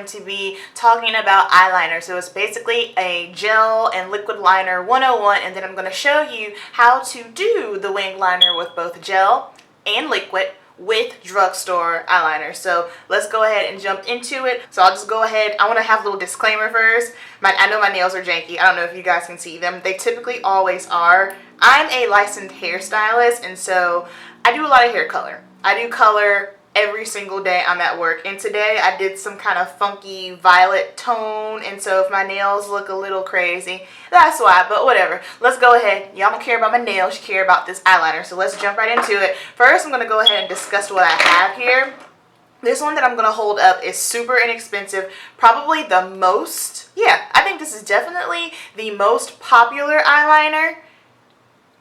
to be talking about eyeliner. So it's basically a gel and liquid liner 101, and then I'm going to show you how to do the wing liner with both gel and liquid with drugstore eyeliner. So let's go ahead and jump into it. So I'll just go ahead. I want to have a little disclaimer first. I know my nails are janky. I don't know if you guys can see them. They typically always are. I'm a licensed hairstylist, and so I do a lot of hair color. I do color every single day I'm at work, and today I did some kind of funky violet tone, and so if my nails look a little crazy, that's why. But whatever, let's go ahead. Y'all don't care about my nails, you care about this eyeliner, so let's jump right into it. First, I'm going to go ahead and discuss what I have here. This one that I'm going to hold up is super inexpensive, probably the most, I think this is definitely the most popular eyeliner,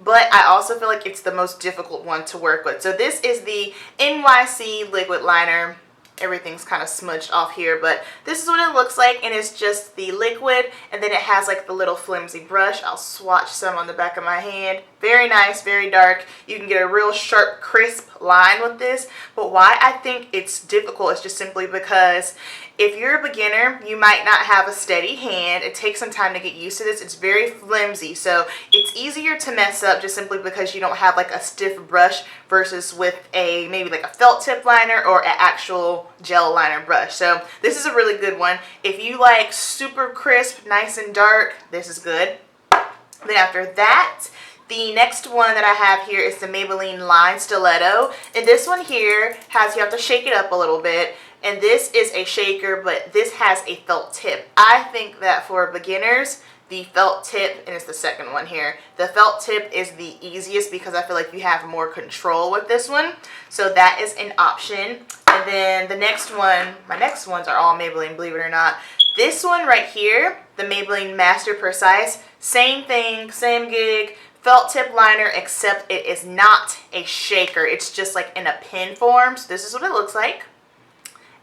but I also feel like it's the most difficult one to work with. So this is the NYC liquid liner. Everything's kind of smudged off here, but this is what it looks like, and it's just the liquid, and then it has like the little flimsy brush. I'll swatch some on the back of my hand. Very nice, very dark. You can get a real sharp, crisp line with this, but why I think it's difficult is just simply because if you're a beginner, you might not have a steady hand. It takes some time to get used to this. It's very flimsy, so it's easier to mess up just simply because you don't have like a stiff brush versus with a maybe like a felt tip liner or an actual gel liner brush. So this is a really good one. If you like super crisp, nice and dark, this is good. Then after that, the next one that I have here is the Maybelline Eye Stiletto, and this one here has, you have to shake it up a little bit, and this is a shaker, but this has a felt tip. I think that for beginners, the felt tip, and it's the second one here, the felt tip is the easiest because I feel like you have more control with this one. So that is an option. And then the next one, my next ones are all Maybelline, believe it or not. This one right here, the Maybelline Master Precise, same thing, same gig, felt tip liner, except it is not a shaker. It's just like in a pin form. So this is what it looks like.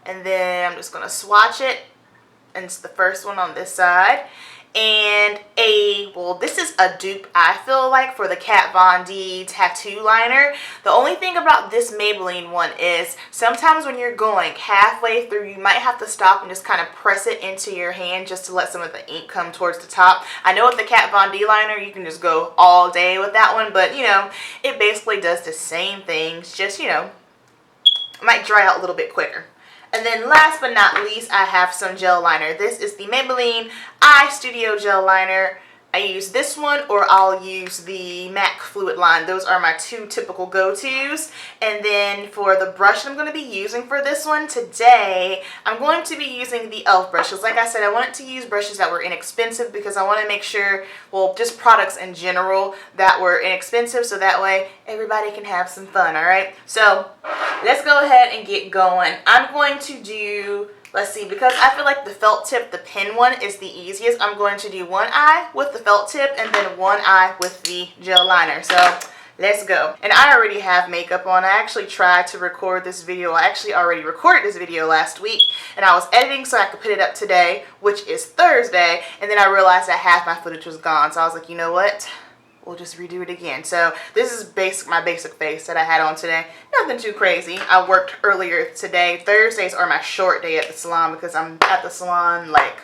And then I'm just going to swatch it, and it's the first one on this side. And this is a dupe, I feel like, for the Kat Von D tattoo liner. The only thing about this Maybelline one is sometimes when you're going halfway through, you might have to stop and just kind of press it into your hand just to let some of the ink come towards the top. I know with the Kat Von D liner, you can just go all day with that one, but, you know, it basically does the same things, just, you know, it might dry out a little bit quicker. And then last but not least, I have some gel liner. This is the Maybelline Eye Studio Gel Liner. I use this one, or I'll use the MAC Fluid Line. Those are my two typical go-tos. And then for the brush I'm going to be using for this one today, I'm going to be using the e.l.f. brushes. Like I said, I wanted to use brushes that were inexpensive because I want to make sure, well, just products in general that were inexpensive, so that way everybody can have some fun, alright? So let's go ahead and get going. I'm going to do, let's see, because I feel like the felt tip, the pen one, is the easiest. I'm going to do one eye with the felt tip and then one eye with the gel liner. So let's go. And I already have makeup on. I actually tried to record this video. I actually already recorded this video last week, and I was editing so I could put it up today, which is Thursday, and then I realized that half my footage was gone. So I was like, you know what? We'll just redo it again. So this is my basic face that I had on today. Nothing too crazy. I worked earlier today. Thursdays are my short day at the salon because I'm at the salon like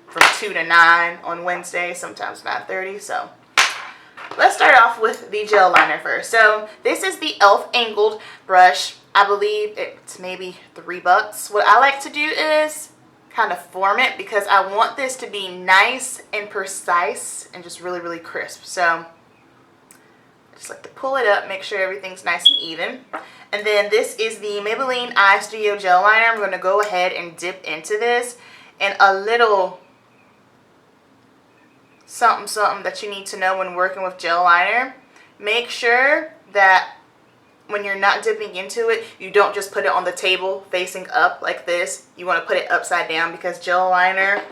from 2 to 9 on Wednesday, sometimes 9:30. So let's start off with the gel liner first. So this is the e.l.f. angled brush. I believe it's maybe $3. What I like to do is kind of form it because I want this to be nice and precise and just really, really crisp. So just like to pull it up, make sure everything's nice and even. And then this is the Maybelline Eye Studio Gel Liner. I'm going to go ahead and dip into this, and a little something that you need to know when working with gel liner. Make sure that when you're not dipping into it, you don't just put it on the table facing up like this. You want to put it upside down because gel liner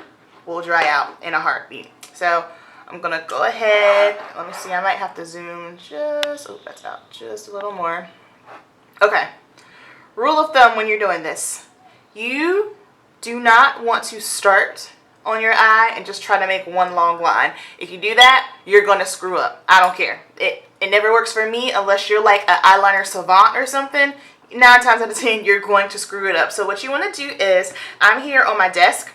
will dry out in a heartbeat. So I'm going to go ahead, let me see, I might have to zoom just, oh, that's out, just a little more. Okay, rule of thumb when you're doing this, you do not want to start on your eye and just try to make one long line. If you do that, you're going to screw up. I don't care. It never works for me unless you're like an eyeliner savant or something. 9 times out of 10 you're going to screw it up. So what you want to do is, I'm here on my desk.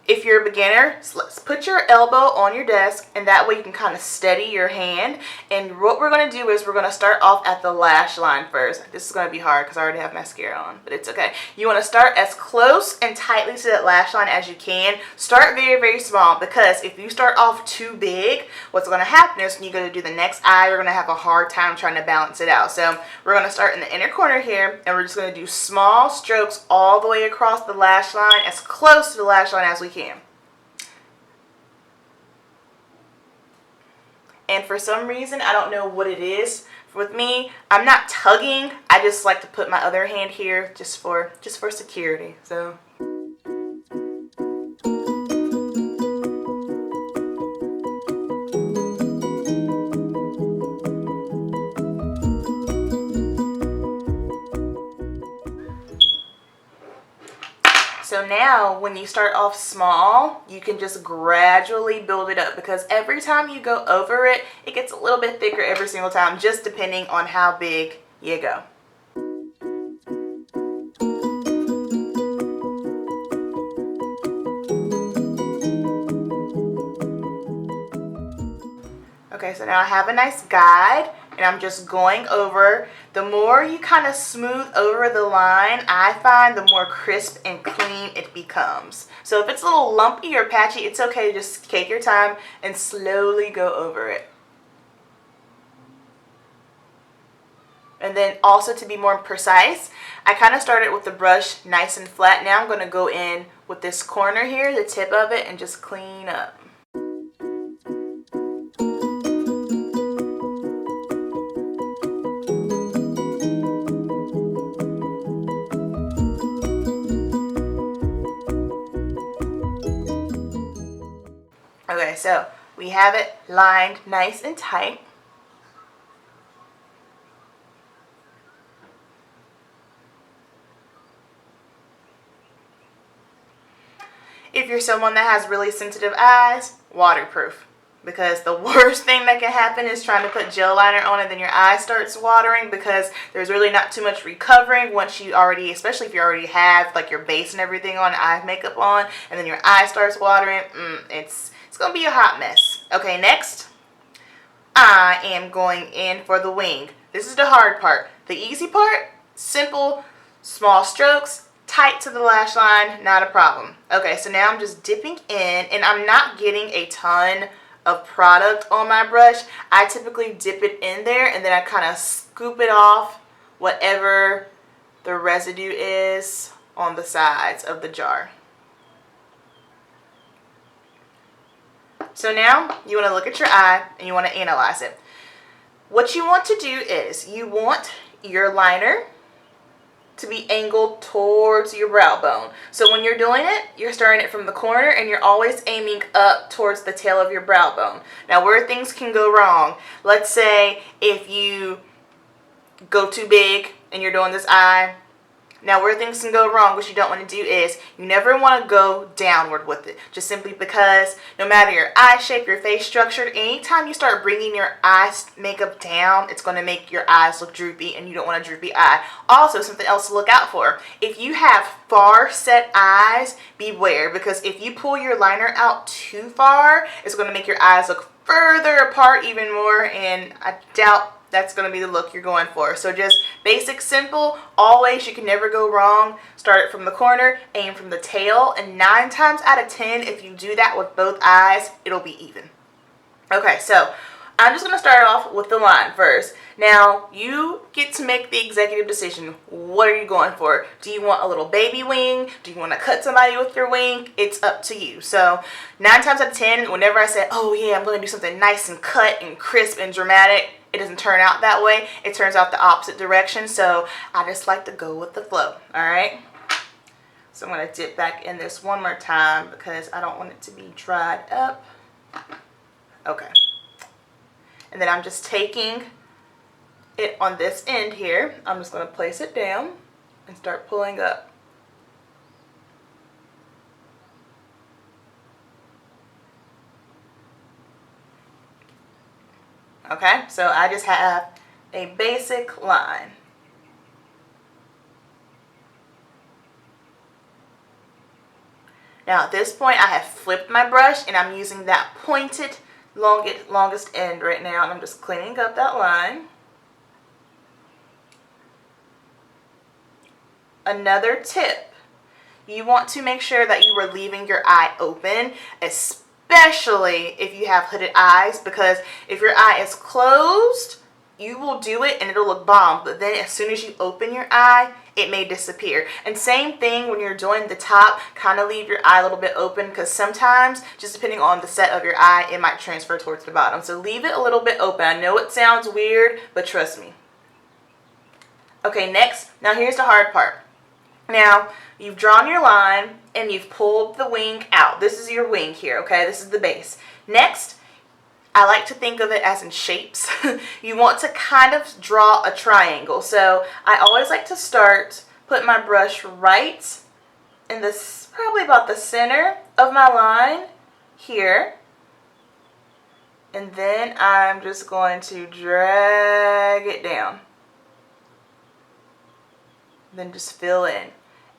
If you're a beginner, let's put your elbow on your desk, and that way you can kind of steady your hand. And what we're going to do is we're going to start off at the lash line first. This is going to be hard because I already have mascara on, but it's okay. You want to start as close and tightly to that lash line as you can. Start very, very small, because if you start off too big, what's going to happen is when you go to do the next eye, you're going to have a hard time trying to balance it out. So we're going to start in the inner corner here, and we're just going to do small strokes all the way across the lash line, as close to the lash line as we can. And for some reason, I don't know what it is with me, I'm not tugging. I just like to put my other hand here just for security. So So now when you start off small, you can just gradually build it up, because every time you go over it, it gets a little bit thicker every single time, just depending on how big you go. Okay, so now I have a nice guide, and I'm just going over. The more you kind of smooth over the line, I find the more crisp and clean it becomes. So if it's a little lumpy or patchy, it's okay. Just take your time and slowly go over it. And then also, to be more precise, I kind of started with the brush nice and flat. Now I'm going to go in with this corner here, the tip of it, and just clean up. Okay, so we have it lined nice and tight. If you're someone that has really sensitive eyes, waterproof. Because the worst thing that can happen is trying to put gel liner on and then your eye starts watering, because there's really not too much recovering once you already, especially if you already have like your base and everything on, eye makeup on, and then your eye starts watering. It's going to be a hot mess. Okay, next, I am going in for the wing. This is the hard part. The easy part, simple, small strokes, tight to the lash line, not a problem. Okay, so now I'm just dipping in, and I'm not getting a ton of product on my brush. I typically dip it in there, and then I kind of scoop it off whatever the residue is on the sides of the jar. So now you want to look at your eye and you want to analyze it. What you want to do is you want your liner to be angled towards your brow bone. So when you're doing it, you're starting it from the corner and you're always aiming up towards the tail of your brow bone. Now, where things can go wrong, let's say if you go too big and you're doing this eye. Now, where things can go wrong, what you don't want to do is you never want to go downward with it. Just simply because no matter your eye shape, your face structure, anytime you start bringing your eye makeup down, it's going to make your eyes look droopy, and you don't want a droopy eye. Also, something else to look out for. If you have far set eyes, beware, because if you pull your liner out too far, it's going to make your eyes look further apart even more, and I doubt that's going to be the look you're going for. So just basic, simple, always, you can never go wrong. Start it from the corner, aim from the tail, and 9 times out of 10, if you do that with both eyes, it'll be even. Okay, so I'm just going to start off with the line first. Now, you get to make the executive decision. What are you going for? Do you want a little baby wing? Do you want to cut somebody with your wing? It's up to you. So 9 times out of 10, whenever I say, oh yeah, I'm going to do something nice and cut and crisp and dramatic, it doesn't turn out that way. It turns out the opposite direction. So I just like to go with the flow. All right. So I'm going to dip back in this one more time because I don't want it to be dried up. Okay. And then I'm just taking it on this end here. I'm just going to place it down and start pulling up. Okay, so I just have a basic line. Now at this point I have flipped my brush and I'm using that pointed longest end right now, and I'm just cleaning up that line. Another tip, you want to make sure that you are leaving your eye open, especially if you have hooded eyes, because if your eye is closed, you will do it and it'll look bomb, but then as soon as you open your eye, it may disappear. And same thing when you're doing the top, kind of leave your eye a little bit open, because sometimes, just depending on the set of your eye, it might transfer towards the bottom. So leave it a little bit open. I know it sounds weird, but trust me. Okay, next, now here's the hard part. Now, you've drawn your line and you've pulled the wing out. This is your wing here, okay? This is the base. Next, I like to think of it as in shapes. You want to kind of draw a triangle. So I always like to put my brush right in this, probably about the center of my line here. And then I'm just going to drag it down. Then just fill in.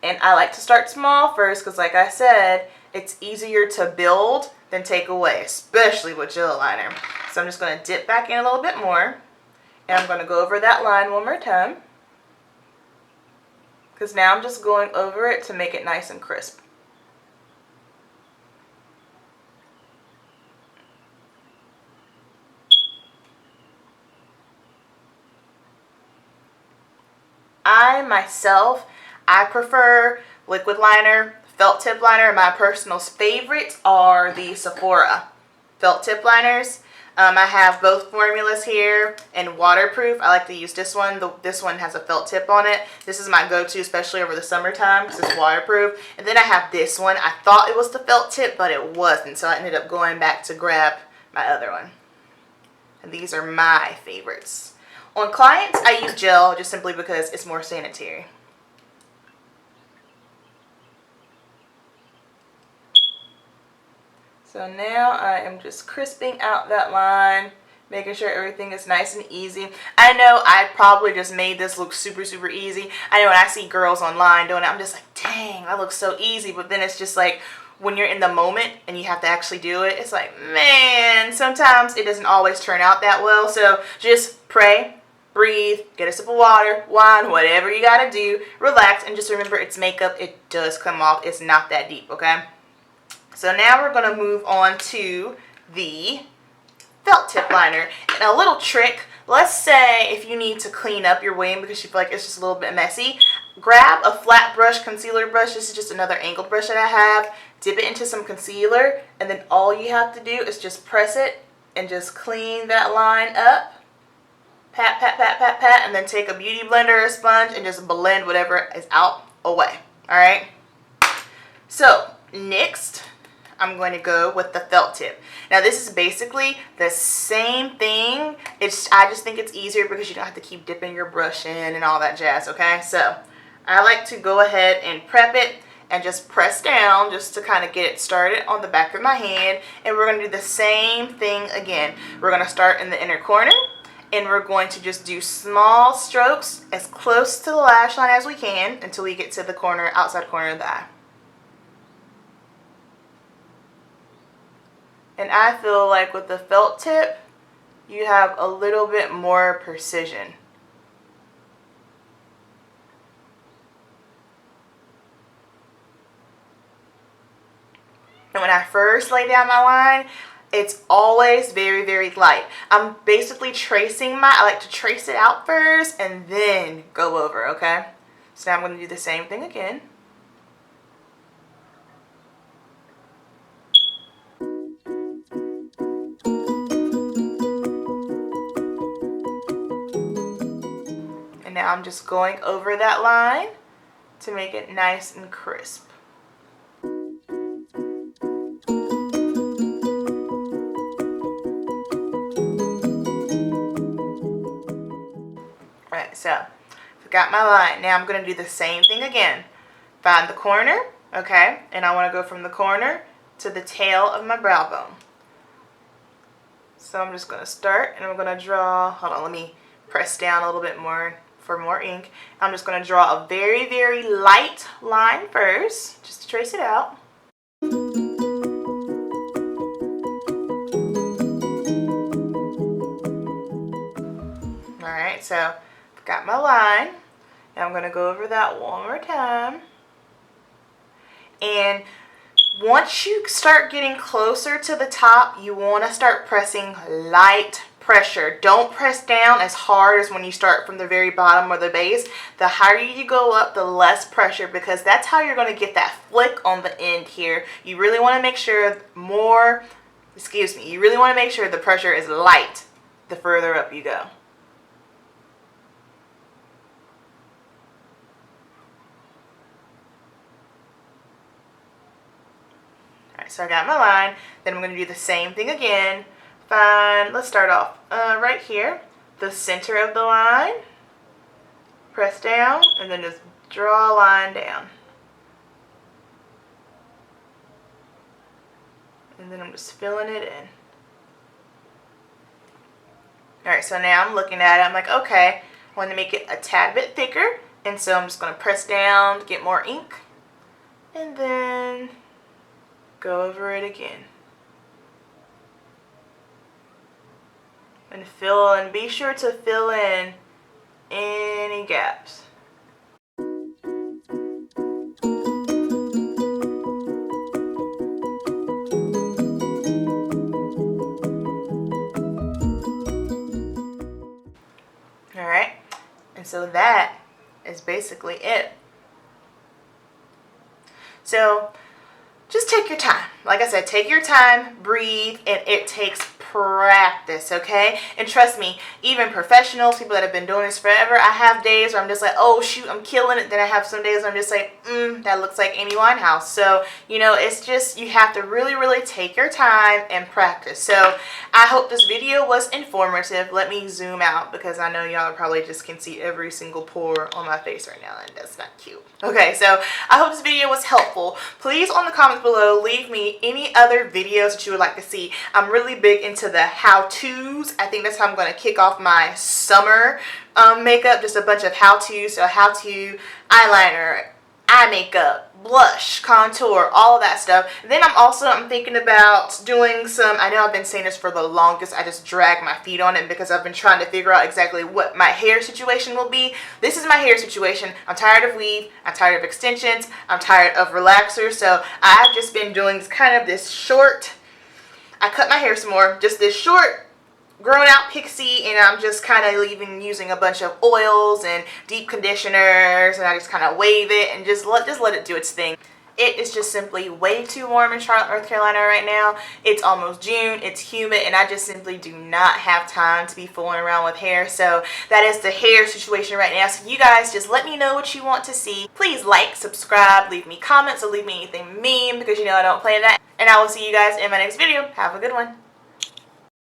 And I like to start small first because, like I said, it's easier to build than take away, especially with gel liner. So I'm just going to dip back in a little bit more, and I'm going to go over that line one more time, because now I'm just going over it to make it nice and crisp. I prefer liquid liner, felt tip liner. My personal favorites are the Sephora felt tip liners. I have both formulas here, and waterproof. I like to use this one. This one has a felt tip on it. This is my go-to, especially over the summertime, because it's waterproof. And then I have this one. I thought it was the felt tip, but it wasn't, so I ended up going back to grab my other one. And these are my favorites. On clients, I use gel just simply because it's more sanitary. So now I am just crisping out that line, making sure everything is nice and easy. I know I probably just made this look super, super easy. I know when I see girls online doing it, I'm just like, dang, that looks so easy. But then it's just like, when you're in the moment and you have to actually do it, it's like, man, sometimes it doesn't always turn out that well. So just pray, breathe, get a sip of water, wine, whatever you gotta do, relax, and just remember it's makeup. It does come off. It's not that deep, okay? So now we're going to move on to the felt tip liner. And a little trick, let's say if you need to clean up your wing because you feel like it's just a little bit messy, grab a flat brush, concealer brush. This is just another angled brush that I have. Dip it into some concealer, and then all you have to do is just press it and just clean that line up. Pat, pat, pat, pat, pat, and then take a beauty blender or a sponge and just blend whatever is out away. All right? So next, I'm going to go with the felt tip. Now this is basically the same thing. I just think it's easier because you don't have to keep dipping your brush in and all that jazz, okay? So I like to go ahead and prep it and just press down just to kind of get it started on the back of my hand. And we're going to do the same thing again. We're going to start in the inner corner, and we're going to just do small strokes as close to the lash line as we can until we get to the corner, outside corner of the eye. And I feel like with the felt tip, you have a little bit more precision. And when I first lay down my line, it's always very, very light. I'm basically I like to trace it out first and then go over, okay? So now I'm going to do the same thing again. Now I'm just going over that line to make it nice and crisp. Alright, so I've got my line. Now I'm going to do the same thing again. Find the corner, okay, and I want to go from the corner to the tail of my brow bone. So I'm just going to start, and I'm going to draw, hold on, let me press down a little bit more for more ink. I'm just going to draw a very, very light line first, just to trace it out. so I've got my line. Now I'm going to go over that one more time. And once you start getting closer to the top, you want to start pressing light pressure. Don't press down as hard as when you start from the very bottom or the base. The higher you go up, the less pressure, because that's how you're going to get that flick on the end here. You really want to make sure you really want to make sure the pressure is light the further up you go. Alright, so I got my line. Then I'm going to do the same thing again. Fine, let's start off right here, the center of the line. Press down and then just draw a line down. And then I'm just filling it in. Alright, so now I'm looking at it. I'm like, okay, I want to make it a tad bit thicker. And so I'm just going to press down to get more ink. And then go over it again. And fill, and be sure to fill in any gaps. Alright, and so that is basically it. So just take your time. Like I said, take your time, breathe, and it takes practice, okay? And trust me, even professionals, people that have been doing this forever, I have days where I'm just like, oh shoot, I'm killing it. Then I have some days where I'm just like, that looks like Amy Winehouse. So, you know, it's just, you have to really, really take your time and practice. So I hope this video was informative. Let me zoom out because I know y'all probably just can see every single pore on my face right now, and that's not cute. Okay, so I hope this video was helpful. Please, on the comments below, leave me any other videos that you would like to see. I'm really big into the how-tos. I think that's how I'm going to kick off my summer makeup. Just a bunch of how-tos. So how-to eyeliner, eye makeup, blush, contour, all of that stuff. And then I'm thinking about doing some, I know I've been saying this for the longest, I just drag my feet on it because I've been trying to figure out exactly what my hair situation will be. This is my hair situation. I'm tired of weave, I'm tired of extensions, I'm tired of relaxers, so I've just been doing this short, I cut my hair some more, just this short, grown out pixie, and I'm just kind of using a bunch of oils and deep conditioners, and I just kind of wave it and just let it do its thing. It is just simply way too warm in Charlotte, North Carolina right now. It's almost June, it's humid, and I just simply do not have time to be fooling around with hair. So that is the hair situation right now. So you guys just let me know what you want to see. Please like, subscribe, leave me comments, or leave me anything mean because you know I don't play that. And I will see you guys in my next video. Have a good one.